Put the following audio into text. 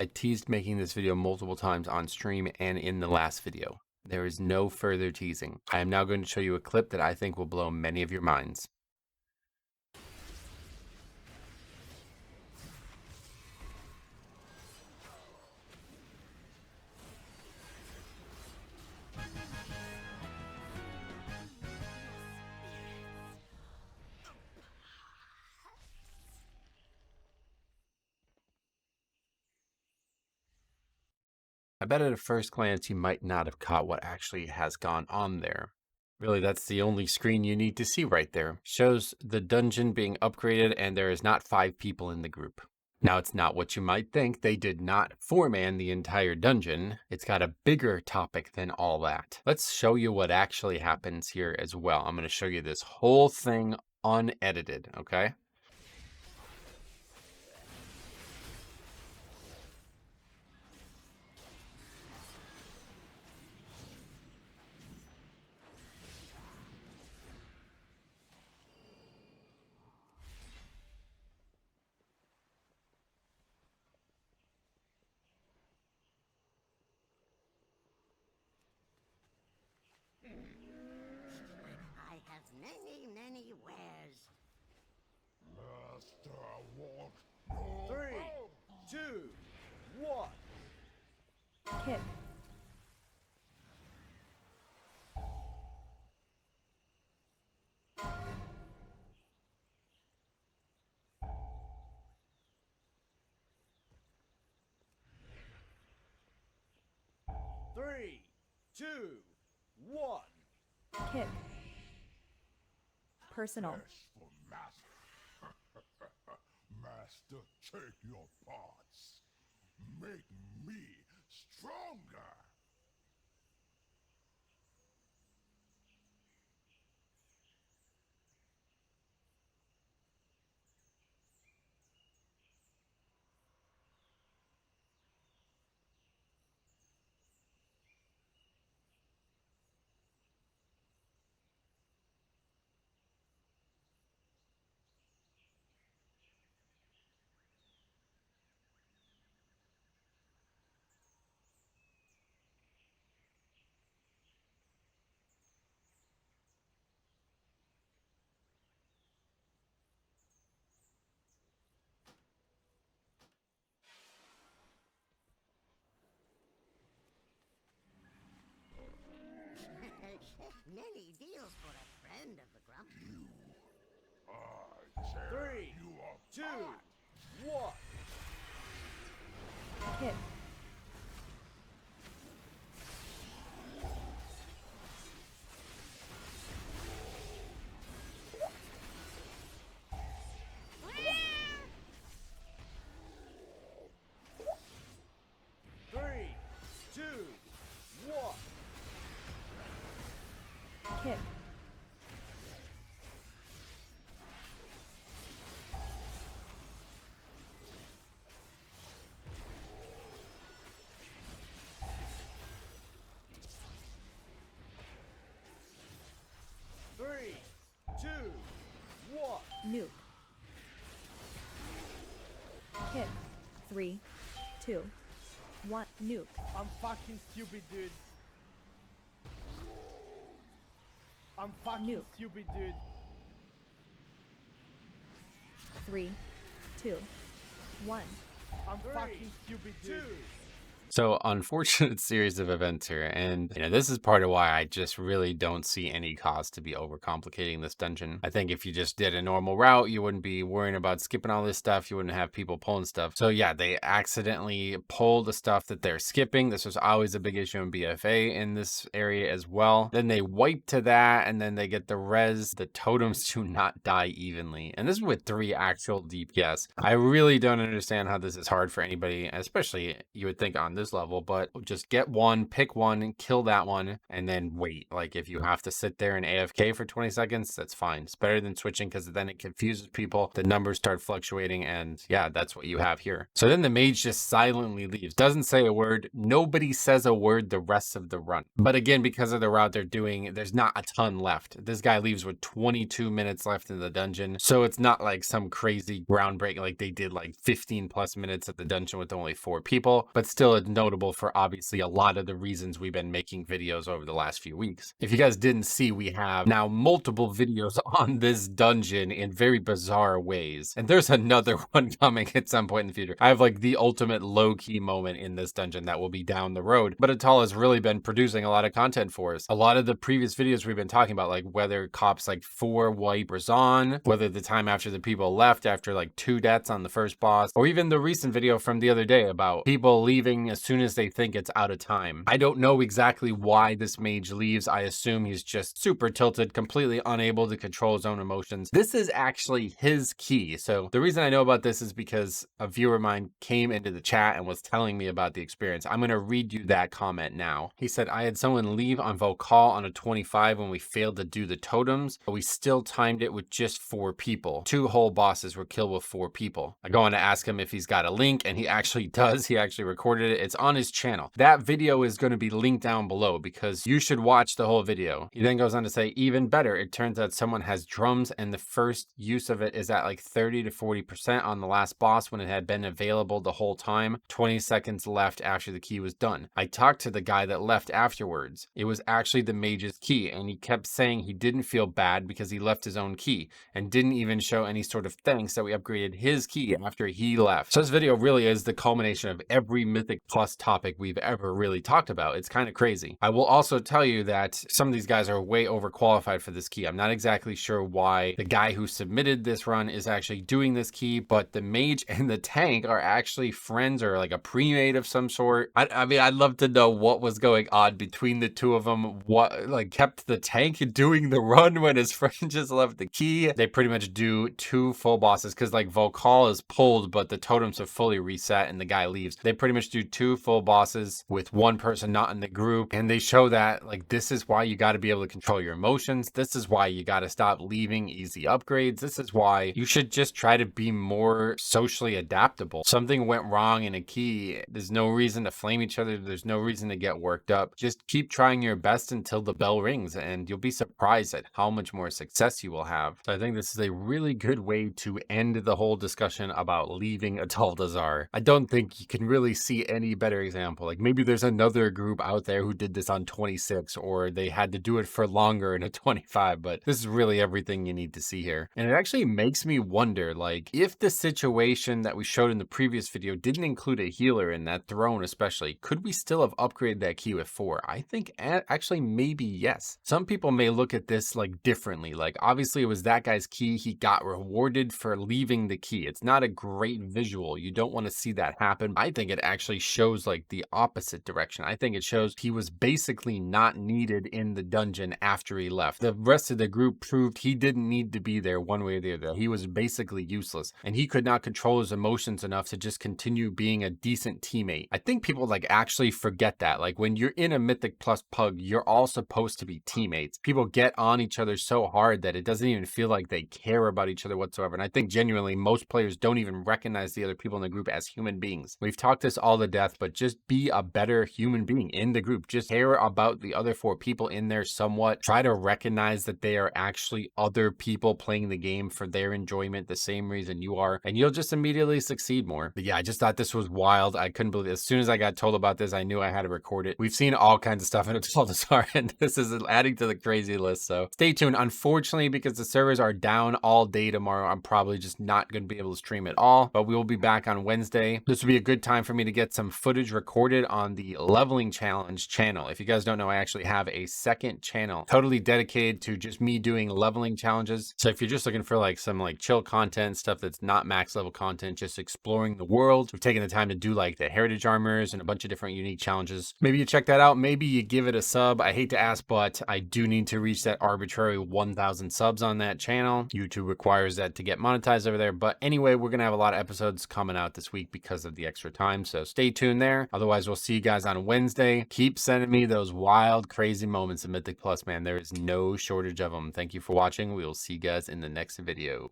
I teased making this video multiple times on stream and in the last video. There is no further teasing. I am now going to show you a clip that I think will blow many of your minds. I bet at a first glance you might not have caught what actually has gone on there. Really, that's the only screen you need to see right there. Shows the dungeon being upgraded and there is not 5 people in the group. Now, it's not what you might think. They did not foreman the entire dungeon. It's got a bigger topic than all that. Let's show you what actually happens here as well. I'm going to show you this whole thing unedited, okay? I have many wares. Master walk no 3, 2, 1. Kick. Three, two, one. Kick. Personal. Yes for master. Master, take your parts. Make me stronger. Many deals for a friend of the grump. I tear 3, you 2, apart. 1. Kick. Three, two, one. Kick. Three, two, one. Nuke. Kick. 3, 2, 1. Nuke. I'm fucking stupid, dude. I'm fucking Nuke. stupid, dude. 3, 2, 1. I'm fucking stupid, dude. So, unfortunate series of events here, and this is part of why I just really don't see any cause to be overcomplicating this dungeon. I think if you just did a normal route, you wouldn't be worrying about skipping all this stuff. You wouldn't have people pulling stuff. So yeah, they accidentally pull the stuff that they're skipping. This was always a big issue in BFA in this area as well. Then they wipe to that, and then they get the res. The totems do not die evenly, and this is with 3 actual DPS. I really don't understand how this is hard for anybody, especially you would think on this this level, but just get one, pick one, and kill that one, and then wait. Like if you have to sit there and AFK for 20 seconds, that's fine. It's better than switching because then it confuses people. The numbers start fluctuating, and yeah, that's what you have here. So then the mage just silently leaves, doesn't say a word. Nobody says a word the rest of the run. But again, because of the route they're doing, there's not a ton left. This guy leaves with 22 minutes left in the dungeon. So it's not like some crazy groundbreaking, like they did like 15 plus minutes at the dungeon with only 4 people, but still it's notable for obviously a lot of the reasons we've been making videos over the last few weeks. If you guys didn't see, we have now multiple videos on this dungeon in very bizarre ways. And there's another one coming at some point in the future. I have like the ultimate low-key moment in this dungeon that will be down the road, but Atal has really been producing a lot of content for us. A lot of the previous videos we've been talking about, like whether cops like 4 wipers on, whether the time after the people left after like 2 deaths on the first boss, or even the recent video from the other day about people leaving as soon as they think it's out of time. I don't know exactly why this mage leaves. I assume he's just super tilted, completely unable to control his own emotions. This is actually his key. So the reason I know about this is because a viewer of mine came into the chat and was telling me about the experience. I'm going to read you that comment now. He said, I had someone leave on Vokal on a 25 when we failed to do the totems, but we still timed it with just 4 people. 2 whole bosses were killed with 4 people. I go on to ask him if he's got a link, and he actually does. He actually recorded it. It's on his channel. That video is going to be linked down below because you should watch the whole video. He then goes on to say, even better, it turns out someone has drums and the first use of it is at like 30 to 40% on the last boss when it had been available the whole time. 20 seconds left after the key was done. I talked to the guy that left afterwards. It was actually the mage's key, and he kept saying he didn't feel bad because he left his own key and didn't even show any sort of thanks that we upgraded his key after he left. So this video really is the culmination of every Mythic Plus topic we've ever really talked about. It's kind of crazy. I will also tell you that some of these guys are way overqualified for this key. I'm not exactly sure why the guy who submitted this run is actually doing this key, but the mage and the tank are actually friends or like a pre-made of some sort. I mean, I'd love to know what was going on between the two of them. What like kept the tank doing the run when his friend just left the key? They pretty much do 2 full bosses because like Vokal is pulled, but the totems have fully reset and the guy leaves. They pretty much do 2 full bosses with 1 person not in the group, and they show that like this is why you got to be able to control your emotions. This is why you got to stop leaving easy upgrades. This is why you should just try to be more socially adaptable. Something went wrong in a key. There's no reason to flame each other. There's no reason to get worked up. Just keep trying your best until the bell rings, and you'll be surprised at how much more success you will have. So I think this is a really good way to end the whole discussion about leaving Ataldazar. I don't think you can really see any better example. Like maybe there's another group out there who did this on 26, or they had to do it for longer in a 25, but this is really everything you need to see here. And it actually makes me wonder, like, if the situation that we showed in the previous video didn't include a healer in that throne especially, could we still have upgraded that key with 4? I think actually maybe yes. Some people may look at this like differently. Like obviously it was that guy's key. He got rewarded for leaving the key. It's not a great visual. You don't want to see that happen. I think it actually shows like the opposite direction. I think it shows he was basically not needed in the dungeon after he left. The rest of the group proved he didn't need to be there one way or the other. He was basically useless, and he could not control his emotions enough to just continue being a decent teammate. I think people like actually forget that. Like when you're in a Mythic Plus pug, you're all supposed to be teammates. People get on each other so hard that it doesn't even feel like they care about each other whatsoever. And I think genuinely most players don't even recognize the other people in the group as human beings. We've talked this all to death, but just be a better human being in the group. Just care about the other 4 people in there somewhat. Try to recognize that they are actually other people playing the game for their enjoyment the same reason you are, and you'll just immediately succeed more. But yeah, I just thought this was wild. I couldn't believe it. As soon as I got told about this, I knew I had to record it. We've seen all kinds of stuff in Ataldazar, and this is adding to the crazy list, so stay tuned. Unfortunately, because the servers are down all day tomorrow, I'm probably just not going to be able to stream at all, but we will be back on Wednesday. This will be a good time for me to get some footage recorded on the Leveling Challenge channel. If you guys don't know, I actually have a second channel totally dedicated to just me doing leveling challenges. So if you're just looking for like some like chill content, stuff that's not max level content, just exploring the world, we've taken the time to do like the heritage armors and a bunch of different unique challenges. Maybe you check that out. Maybe you give it a sub. I hate to ask, but I do need to reach that arbitrary 1,000 subs on that channel. YouTube requires that to get monetized over there. But anyway, we're going to have a lot of episodes coming out this week because of the extra time. So stay tuned. soon there. Otherwise, we'll see you guys on Wednesday. Keep sending me those wild, crazy moments of Mythic Plus, man. There is no shortage of them. Thank you for watching. We will see you guys in the next video.